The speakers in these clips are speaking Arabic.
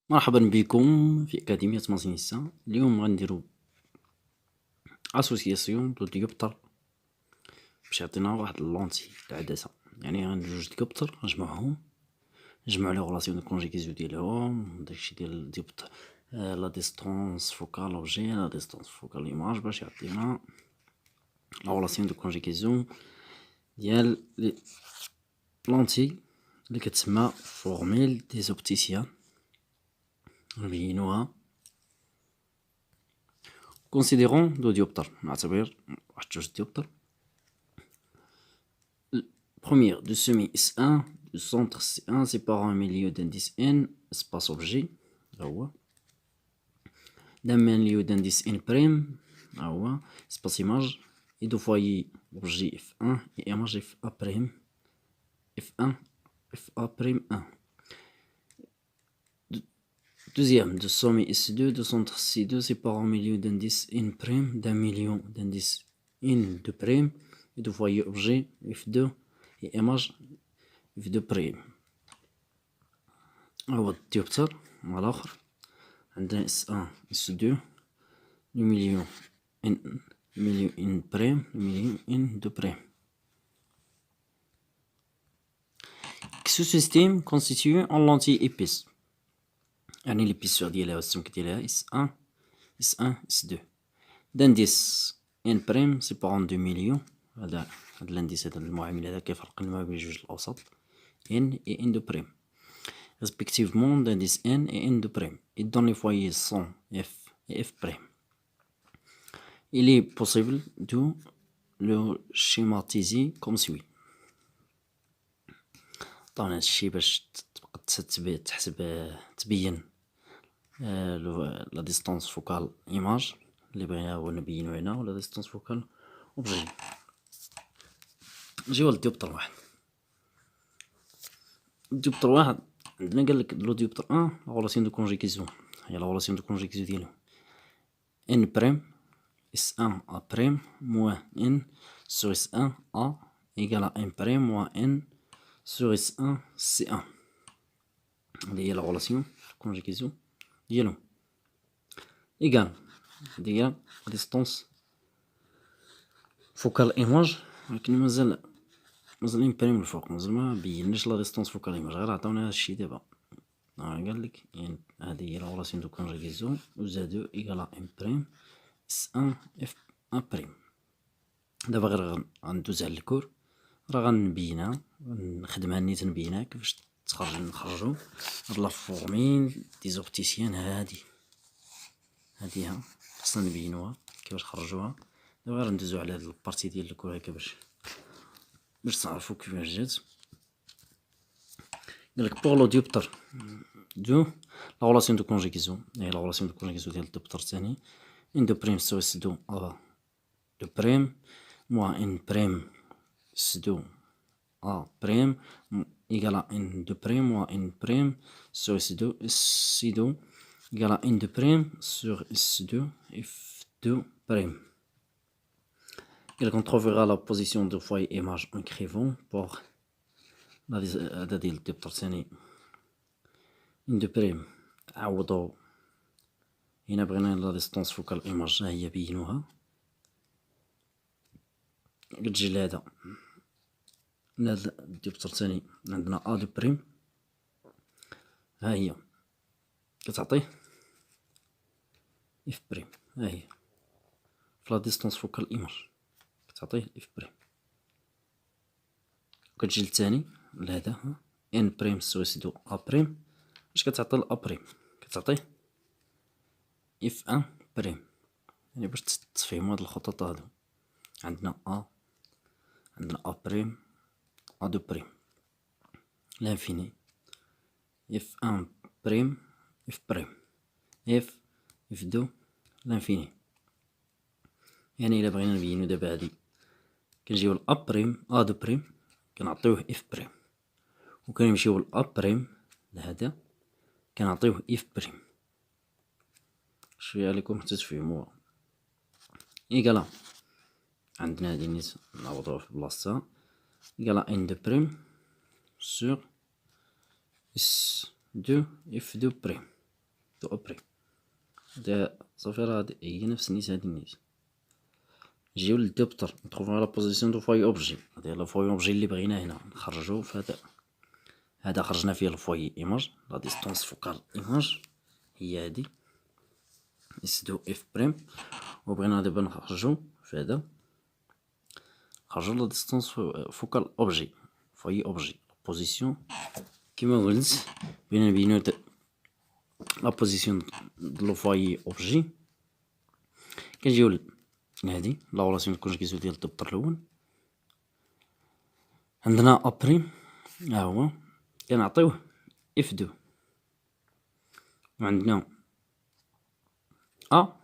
مرحبا بكم في أكاديمية مازينيستا. اليوم غنديرو اسوسياسيون دو ديوبتر باش يعطينا واحد اللونتي العدسة. يعني جوج ديوبتر نجمعوهم، نجمعو لي غولاسيون دو كونجيكيزيون ديالهم، داكشي ديال ديوبتر، لا ديستونس فوكال اوبجي، لا ديستونس فوكال ايماج، باش يعطينا لا غولاسيون دو كونجيكيزيون ديال لي لونتي اللي كتسمى فورميل دي زوبتيسيان. نبينوها كونسيديرون دو ديوبتر، نعتبر واحد جوج ديوبتر. Première de semi S1 du centre C1 séparant un milieu d'indice N espace objet d'un milieu d'indice N prime espace image et de foyer objet F1 et image FA prime F1 FA prime 1. Deuxième de somme S2 de centre C2 séparant un milieu d'indice N prime d'un milieu d'indice N2 prime et de foyer objet F2 et image F2 prime. هو الديوبتر مع الآخر عندنا S1 S2 le milieu N prime le milieu N2 prime. Ce système constitué en lentille épaisse، يعني l'épaisseur ديالها والسمك ديالها S1 S1 S2 d'indice N prime séparant deux milieux. هذا الانديس، هذا المعامل هذا كيفرق ما بين جوج الأوسط N et N2 prime respectivement d'indice N et N2 prime. Il donne les foyers sont F et F prime. Il est possible de le schématiser comme suit. طبعا هذا الشيء باش تبقى تبين لا ديستونس فوكال ايماج اللي بغينا هو نبينو هنا، ولا ديستونس فوكال اوبجي. نجيو للديوبتر واحد. الديوبتر واحد عندنا قالك لو ديوبتر 1 لا غولاسيون دو كونجيكيزيون، هي لا غولاسيون دو كونجيكيزيون ديالو ان بريم S1 A prime moins N sur S1 A égale à 1 prime moins N sur S1 C1. هذه هي لا غولاسيون كونجيكيزيون ديالهم. إيكال هذه هي لا ديستونس فوكال ايماج، ولكن مازال امبريم الفوق، مازال ما بيناش لا ديستونس فوكال ايماج، غير عطاونا هادشي دابا. قالك يعني هذه هي لا غولاسيون دو كونجيكيزيون Z2 إيكال à 1 prime S1 F1 prime. دابا غير غندوز على الكور، راه غنبينها نخدمها نيت نبينها كيفاش نخرجو هاد لا فورميل دي زوبتيسيان. هادي خصنا نبينوها كيفاش نخرجوها. دابا غير ندوزو على هاد البارتي ديال الكور هكا باش تعرفو كيفاش جات. قالك بوغ لو ديوبتر دو لا غولاسيون دو كونجيكيزيون، هي لا غولاسيون دو كونجيكيزيون ديال الديوبتر الثاني ان دو بريم سو اس دو ا دو بريم moins n prime S2 A prime égale à n2 prime moins n prime sur S2 C2 égale à n2 prime sur S2 F2 prime. Et on trouvera la position de foyer image en écrivant pour la ديال الديوبتر الثاني n2 prime. عوضو هنا بغينا لا ديستونس فوكال ايماج، ها هي بينوها. كتجي لهذا الديوبتر الثاني عندنا ا دو بريم، ها هي كتعطيه اف بريم، ها هي في لا ديستونس فوكال ايماج كتعطيه اف بريم. وكتجي للثاني لهذا ان بريم سويس دو ا بريم، اش كتعطي الا بريم؟ كتعطيه اف ان بريم. يعني باش تفهموا هاد الخطوط هادو، عندنا ا بريم ا دو بريم لانفيني اف ان بريم اف بريم اف دو لانفيني. يعني الا بغينا نبينو دابا هادي كنجيو ل ا بريم ا دو بريم كنعطيوه اف بريم، وكنمشيو ل ا بريم لهذا كنعطيوه اف بريم. شويه عليكم حتى تفهموها. إيكالا عندنا هادي نيت نعوضوها في بلاصتها، إيكالا ان دو بريم سور اس دو اف دو بريم. دو ابري. هادا صافي راه هي نفس النيت هادي النيت. نجيو للدوبتر نتروفو لا بوزيسيون دو فواي اوبجي. هادي لا فواي اوبجي اللي بغينا هنا نخرجو فهادا. هذا خرجنا فيه الفواي ايماج. لا ديستونس فوكال ايماج هي هادي اس دو اف بريم. وبغينا دابا نخرجو في هذا. خرجو لا ديستونس فوكال اوبجي فواي اوبجي بوزيسيون كيما قلت بغينا نبينو لا بوزيسيون دو فواي اوبجي. كنجيو لهادي لا رولاسيون كونجيكسيون ديال الدبتر الاول. عندنا ابريم ها هو كنعطيوه اف دو. وعندنا ا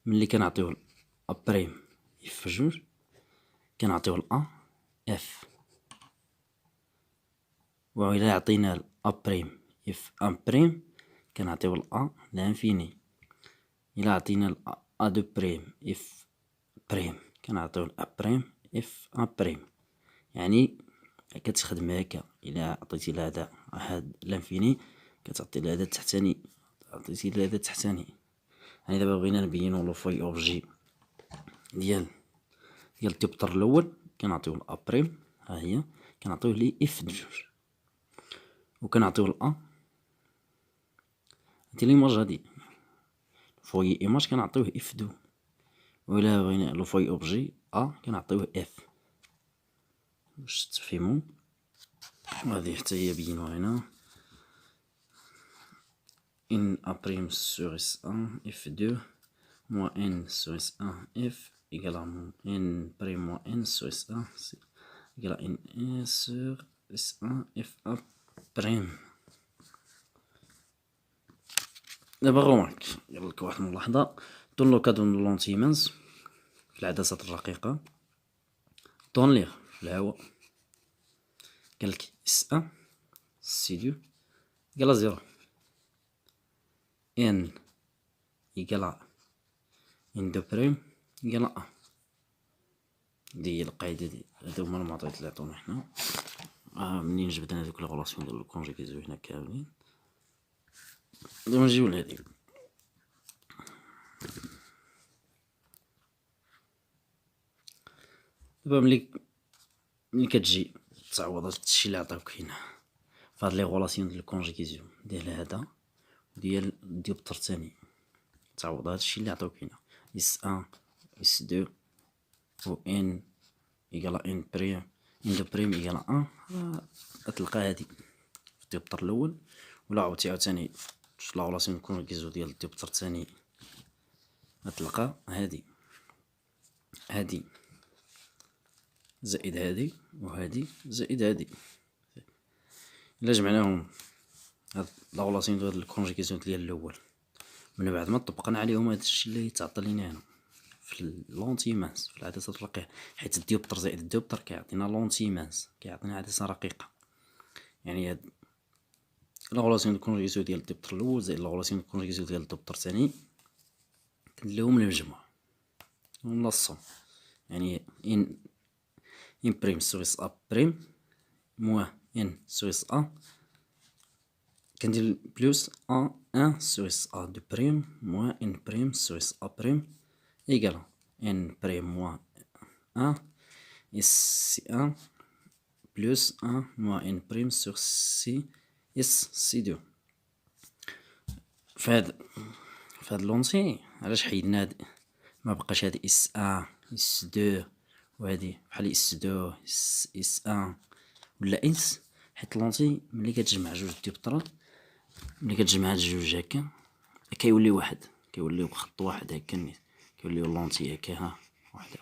ملي كنعطيوه ابريم اف جوج كنعطيوه الأ اف. وإلا عطينا الأبريم اف ان بريم كنعطيو الأ لانفيني. إلا عطينا الأ دو بريم اف بريم كنعطيو الأ بريم اف ان بريم. يعني كتخدم هكا. إلا عطيتي لهذا هاد لانفيني كتعطي لهذا التحتاني عطيتي لهذا التحتاني. يعني دابا بغينا نبينو لو فاي اوبجي ديال الدبتر الأول كنعطيو الأ بريم ها هي كنعطيوه ليه اف جوج. وكنعطيو الأ هادي ليماج هادي فواي ايماج كنعطيوه اف دو. وإلا بغينا لو فواي اوبجي ا كنعطيوه اف باش تفهمو. هادي حتى هي بينوها هنا ان ا بريم سور اس ان اف دو موان ان سور اس ان اف إيكال ان بريم موان ان سور اس ان إيكال ان سور اس ان اف ان بريم. دابا غومارك يلك واحد الملاحظة. دون لو كادو دو لونتيمانس في العدسات الرقيقة دون ليغ في الهواء قالك اس ان سي دو إيكال زيرو ان إيكال ان دو بريم إيكال ا. دي هي القاعدة دي. هادو هما المعطيات اللي عطونا حنا. منين جبدنا هادوك لي غولاسيون ديال الكونجيكيزيون هنا كاملين. دابا نجيو لهادي. دابا ملي كتجي تعوض هادشي اللي عطاوك هنا فهاد لي غولاسيون ديال الكونجيكيزيون ديال هذا وديال الديوبتر الثاني تعوض هادشي اللي عطاوك هنا اس ان اس دو و ان إيكال ان بريم ان دو بريم إيكال ان. غتلقى هادي في الديوبتر الأول. ولا عاودتي عاوتاني لا غولاسيون كونجيكيزيون ديال الديوبتر الثاني غتلقى هادي زائد هادي وهادي زائد هادي. إلا جمعناهم هاد لا غولاسيون ديال الكونجيكيزيون ديال الأول من بعد ما طبقنا عليهم هادشي اللي تعطى لينا هنا في لونتيمانس في العدسات الرقيقة. حيت الديوبتر زائد الديوبتر كيعطينا لونتيمانس كيعطينا عدسة رقيقة. يعني هاد لا غولاسيون دو كونجيكسيون ديال الديوبتر الأول زائد لا غولاسيون دو كونجيكسيون ديال الديوبتر الثاني كنديرهم المجموع ونلصهم. يعني ان بريم سويس ا بريم موان ان سويس ا كندير بلوس ان سويس ا دو بريم موان ان بريم سويس ا بريم إيكال ان بريم موان ان اس سي ان بلوس ان موان ان بريم سور سي اس سي دو. فهاد لونتي علاش حيدنا هاد ما بقاش هاد اس ان اس دو وهادي بحال اس دو اس ان ولا اس. حيت لونتي ملي كتجمع جوج ديوبترات ملي كتجمع هاد الجوج هكا كيولي واحد كيوليو بخط واحد هكا كيوليو لونتي هكا ها وحده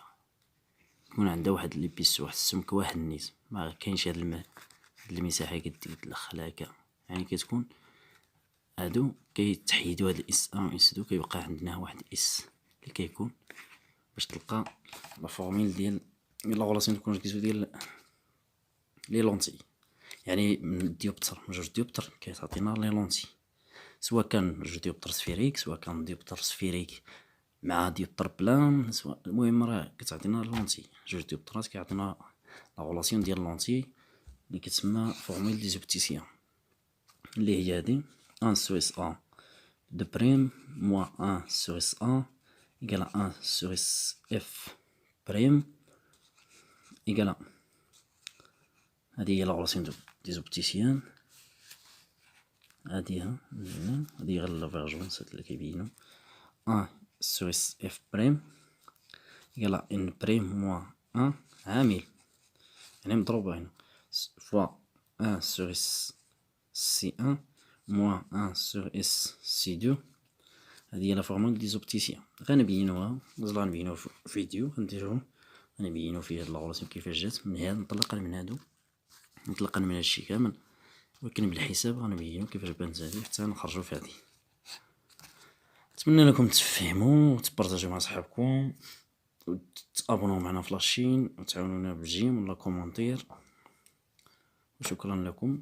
يكون عندها واحد ليبيس واحد السمك واحد النيت ما كاينش هاد المساحة كتدخل هكا. يعني كتكون هادو كيتحيدو هاد اس ان و اس دو كيبقى عندنا واحد اس اللي كيكون باش تلقى لا فورميل ديال لا غولاسيون دو كونجيكسيون ديال لي لونتي. يعني من ديوبتر من جوج ديوبتر كتعطينا لي لونتي سواء كان جوج ديوبتر سفيريك سواء كان ديوبتر سفيريك مع ديوبتر بلان سواء المهم راه كتعطينا لونتي جوج ديوبترات كيعطينا لا غولاسيون ديال لونتي اللي كتسمى فورميل ديزوبتيسيون اللي هي هادي 1 sur SA de prime moins 1 sur SA égale à 1 sur F prime égale à. هذه هي لا غولاسيون دي زوبتيسيان. هذه غير لافيرجونس اللي كيبينو 1 sur F prime égale à N prime moins 1 عامل يعني مضروبة هنا fois 1 sur C1 moins 1 sur C2. هذه هي لا فورمول دي زوبتيسيان. غنبينوها غنبينوها في فيديو غنديروه غنبينو فيه هاد لا غولاسيون كيفاش جات من هاد انطلاقا من هادو انطلاقا من هادشي كامل، ولكن بالحساب غنبينو كيفاش بانت هادي حتى نخرجو في هادي. نتمنى لكم تفهموا وتبارطاجيو مع صحابكم وتابوناو معنا في لاشين وتعاونونا بالجيم ولا كومونتير، وشكرا لكم.